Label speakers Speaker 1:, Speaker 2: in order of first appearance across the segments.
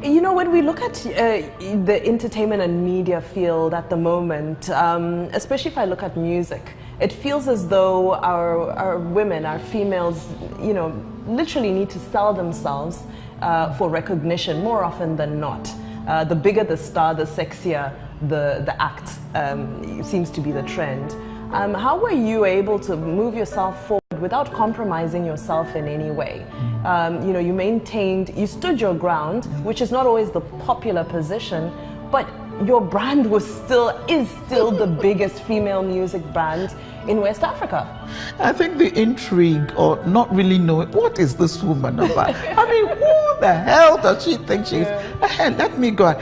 Speaker 1: You know, when we look at the entertainment and media field at the moment, especially if I look at music, it feels as though our women, our females, you know, literally need to sell themselves for recognition more often than not. The bigger the star, the sexier the act seems to be the trend. How were you able to move yourself forward without compromising yourself in any way? You know, you stood your ground, which is not always the popular position, but your brand is still the biggest female music brand in West Africa.
Speaker 2: I think the intrigue, or not really knowing what is this woman about. I mean, who the hell does she think she is? Let me go.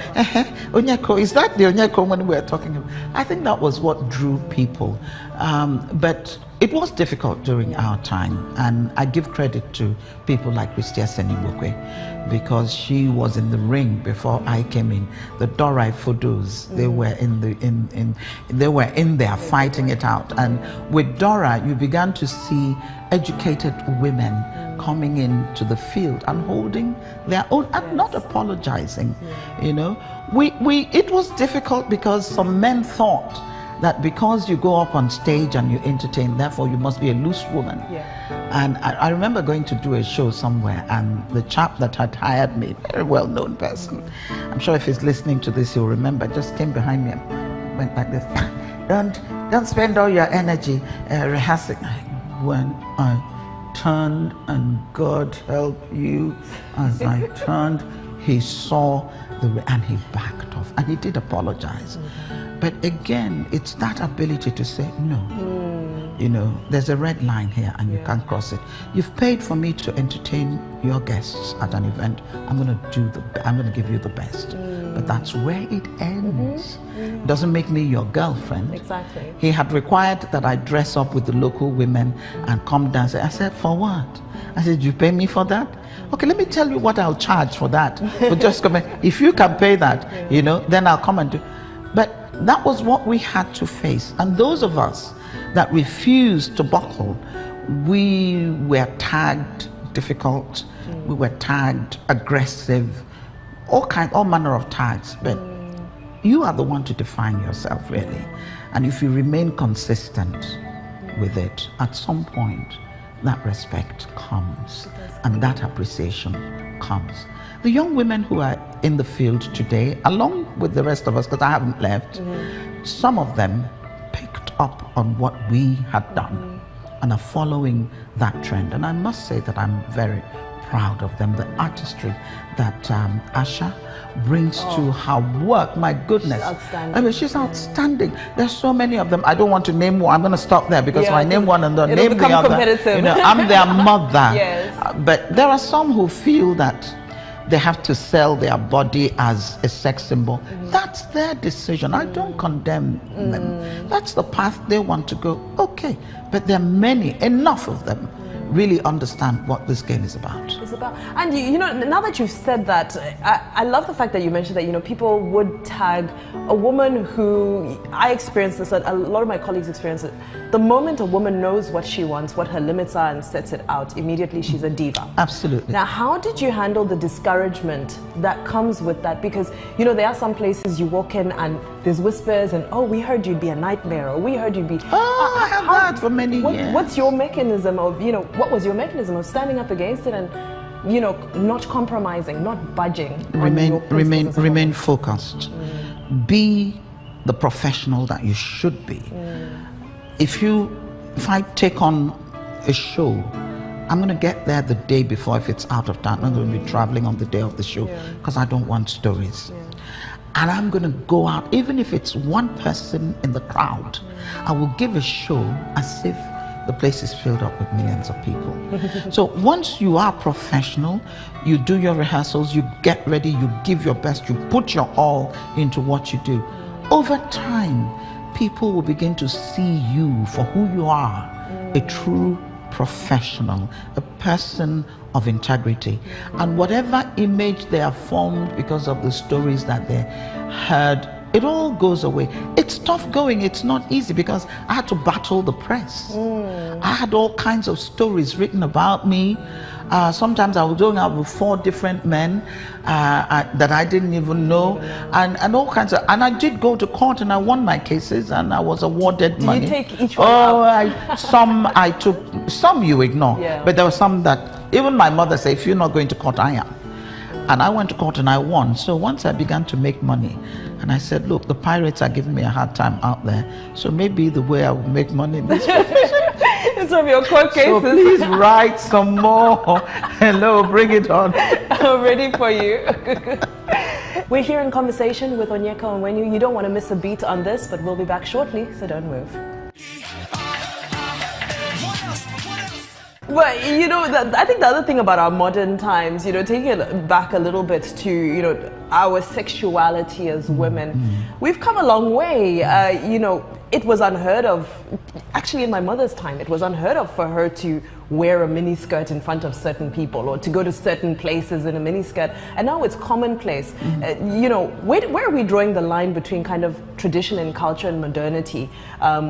Speaker 2: Onyeko, is that the Onyeko woman we're talking about? I think that was what drew people. But it was difficult during our time, and I give credit to people like Christia Senimokwe, because she was in the ring before I came in. The Dorai Fudos, they were they were in there fighting it out, and with Dora, you began to see educated women coming into the field and holding their own and not apologizing. You know, it was difficult because some men thought that because you go up on stage and you entertain, therefore you must be a loose woman. And I remember going to do a show somewhere, and the chap that had hired me, very well-known person, I'm sure if he's listening to this, he'll remember, just came behind me and went like this. Don't spend all your energy rehearsing. When I turned, and God help you, as I turned, he saw and he backed off, and he did apologize. But again, it's that ability to say no. You know, there's a red line here and you can't cross it. You've paid for me to entertain your guests at an event. I'm going to give you the best. But that's where it ends. Doesn't make me your girlfriend.
Speaker 1: Exactly.
Speaker 2: He had required that I dress up with the local women and come dance. I said, for what? I said, you pay me for that? Okay, let me tell you what I'll charge for that. But just come in. If you can pay that, you know, then I'll come and do. But that was what we had to face. And those of us that refused to buckle, we were tagged difficult, we were tagged aggressive, all manner of tags. But you are the one to define yourself, really. And if you remain consistent with it, at some point, that respect comes and that appreciation comes. The young women who are in the field today, along with the rest of us, because I haven't left, some of them picked up on what we had done and are following that trend. And I must say that I'm very proud of them. The artistry that Asha brings to her work, my goodness. She's outstanding. I mean, she's outstanding. There's so many of them. I don't want to name one. I'm going to stop there because if I name one and don't name the other, you know, I'm their mother. But there are some who feel that they have to sell their body as a sex symbol. That's their decision. I don't condemn them. That's the path they want to go. Okay, but there are many, enough of them, really understand what this game is about. And you know, now that you've said that, I love the fact that you mentioned that, you know, people would tag a woman who, I experienced this, a lot of my colleagues experience it. The moment a woman knows what she wants, what her limits are, and sets it out, immediately she's a diva. Absolutely.
Speaker 1: Now, how did you handle the discouragement that comes with that? Because, you know, there are some places you walk in and there's whispers and, oh, we heard you'd be a nightmare, or we heard you'd be...
Speaker 2: I have that for many years.
Speaker 1: What's your mechanism of, you know, what was your mechanism of standing up against it and, you know, not compromising, not budging?
Speaker 2: Remain focused. Be the professional that you should be. If I take on a show, I'm going to get there the day before if it's out of town. I'm going to be traveling on the day of the show because I don't want stories. And I'm going to go out, even if it's one person in the crowd, I will give a show as if the place is filled up with millions of people. So once you are professional, you do your rehearsals, you get ready, you give your best, you put your all into what you do. Over time, people will begin to see you for who you are, a true professional, a person of integrity. And whatever image they have formed because of the stories that they heard, it all goes away. It's tough going, it's not easy because I had to battle the press. I had all kinds of stories written about me. Sometimes I was going out with 4 different men that I didn't even know, and all kinds of. And I did go to court, and I won my cases, and I was awarded money.
Speaker 1: Did you take each one up?
Speaker 2: Some I took. Some you ignore, but there were some that even my mother said, "If you're not going to court, I am." And I went to court and I won. So once I began to make money, and I said, "Look, the pirates are giving me a hard time out there. So maybe the way I will make money this
Speaker 1: It's from your court cases.
Speaker 2: So please write some more. Hello, bring it on.
Speaker 1: I'm ready for you." We're here in conversation with Onyeka Onwenu. You don't want to miss a beat on this, but we'll be back shortly, so don't move. But you know, I think the other thing about our modern times, you know, taking it back a little bit to, you know, our sexuality as women, we've come a long way. You know, it was unheard of, actually in my mother's time, it was unheard of for her to wear a miniskirt in front of certain people or to go to certain places in a miniskirt. And now it's commonplace. You know, where are we drawing the line between kind of tradition and culture and modernity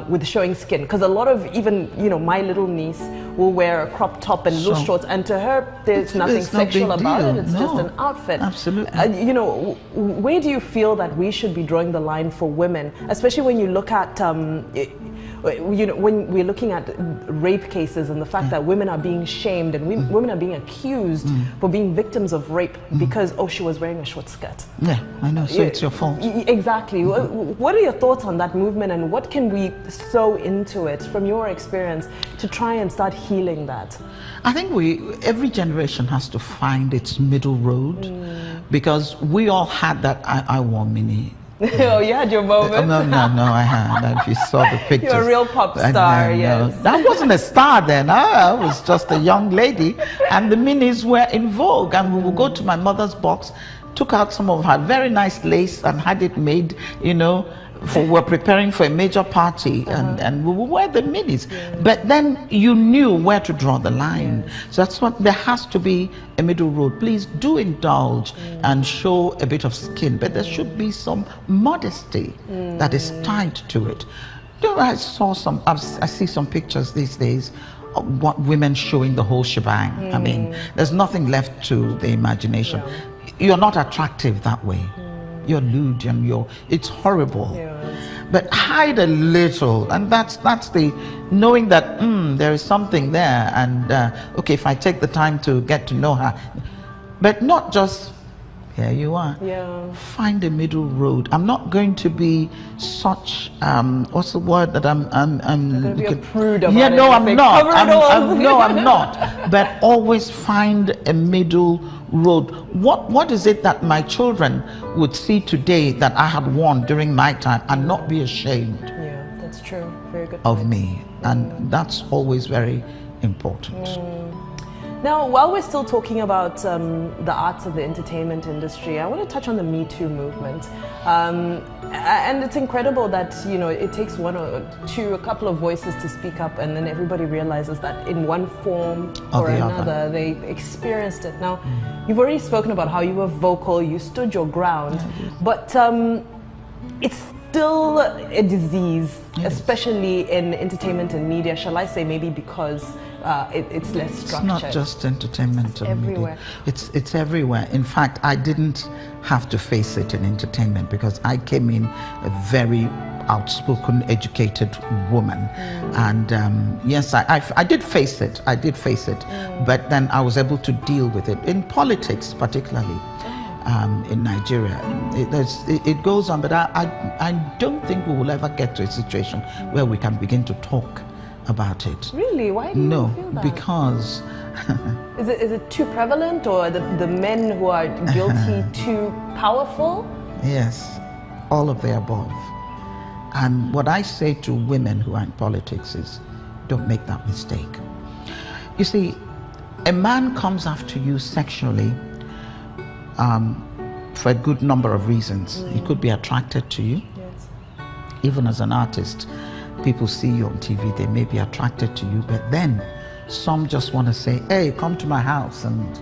Speaker 1: with showing skin? Because a lot of even, you know, my little niece will wear a crop top and little shorts, and to her there's nothing sexual about it. It's just an outfit.
Speaker 2: Absolutely.
Speaker 1: You know, where do you feel that we should be drawing the line for women, especially when you look at you know, when we're looking at rape cases and the fact that women are being shamed and women are being accused for being victims of rape because, oh, she was wearing a short skirt.
Speaker 2: Yeah, I know, so it's your fault.
Speaker 1: Exactly. What are your thoughts on that movement, and what can we sow into it from your experience to try and start healing that?
Speaker 2: I think every generation has to find its middle road, because we all had that I wore mini.
Speaker 1: Oh, you had your moment.
Speaker 2: No, I had. If you saw the pictures.
Speaker 1: You're a real pop star, yes.
Speaker 2: No, I wasn't a star then. I was just a young lady, and the minis were in vogue. And we would go to my mother's box, took out some of her very nice lace and had it made, you know, we're preparing for a major party, and we would wear the minis. But then you knew where to draw the line. So that's what, there has to be a middle road. Please do indulge and show a bit of skin, but there should be some modesty that is tied to it. You know, I see some pictures these days of what women showing the whole shebang. I mean, there's nothing left to the imagination. You're not attractive that way. You're lewd and it's horrible. But hide a little, and that's the knowing that there is something there, and okay, if I take the time to get to know her, but not just here you are. Find a middle road. I'm not going to be such what's the word that I'm
Speaker 1: going to be a prude about
Speaker 2: no,
Speaker 1: it.
Speaker 2: I'm not. No, I'm not. But always find a middle road. What is it that my children would see today that I had worn during my time and not be ashamed?
Speaker 1: Yeah, that's true. Very good
Speaker 2: of
Speaker 1: point.
Speaker 2: me, and that's always very important.
Speaker 1: Now, while we're still talking about the arts of the entertainment industry, I want to touch on the Me Too movement. And it's incredible that, you know, it takes one or two, a couple of voices to speak up, and then everybody realizes that in one form or another, they experienced it. Now, you've already spoken about how you were vocal, you stood your ground, but it's still a disease, especially in entertainment and media, shall I say, maybe because it's less structured.
Speaker 2: It's not just entertainment.
Speaker 1: It's everywhere.
Speaker 2: It's everywhere. In fact, I didn't have to face it in entertainment because I came in a very outspoken, educated woman. And yes, I did face it. But then I was able to deal with it. In politics, particularly. In Nigeria, it goes on, but I don't think we will ever get to a situation where we can begin to talk about it.
Speaker 1: Really? Why do you feel that?
Speaker 2: Because
Speaker 1: is it too prevalent, or the men who are guilty too powerful?
Speaker 2: Yes, all of the above. And what I say to women who are in politics is, don't make that mistake. You see, a man comes after you sexually for a good number of reasons. He could be attracted to you.
Speaker 1: Yes.
Speaker 2: Even as an artist, people see you on TV, they may be attracted to you, but then some just want to say, hey, come to my house and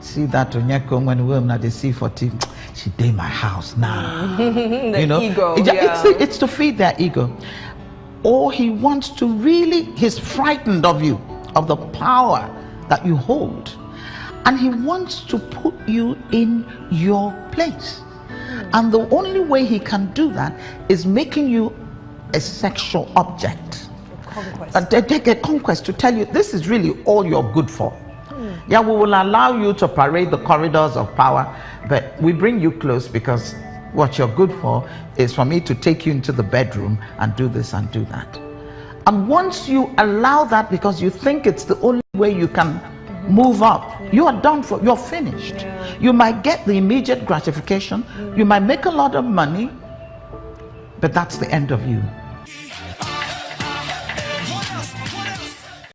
Speaker 2: see that Onyeka when women they see for TV, she did my house now.
Speaker 1: The
Speaker 2: you know?
Speaker 1: ego.
Speaker 2: It's to feed their ego. or he wants to really, he's frightened of you, of the power that you hold, and he wants to put you in your place. And the only way he can do that is making you a sexual object. Take a conquest to tell you this is really all you're good for. Yeah, we will allow you to parade the corridors of power, but we bring you close because what you're good for is for me to take you into the bedroom and do this and do that. And once you allow that because you think it's the only way you can move up, you are done for, you're finished. You might get the immediate gratification, you might make a lot of money, but that's the end of you.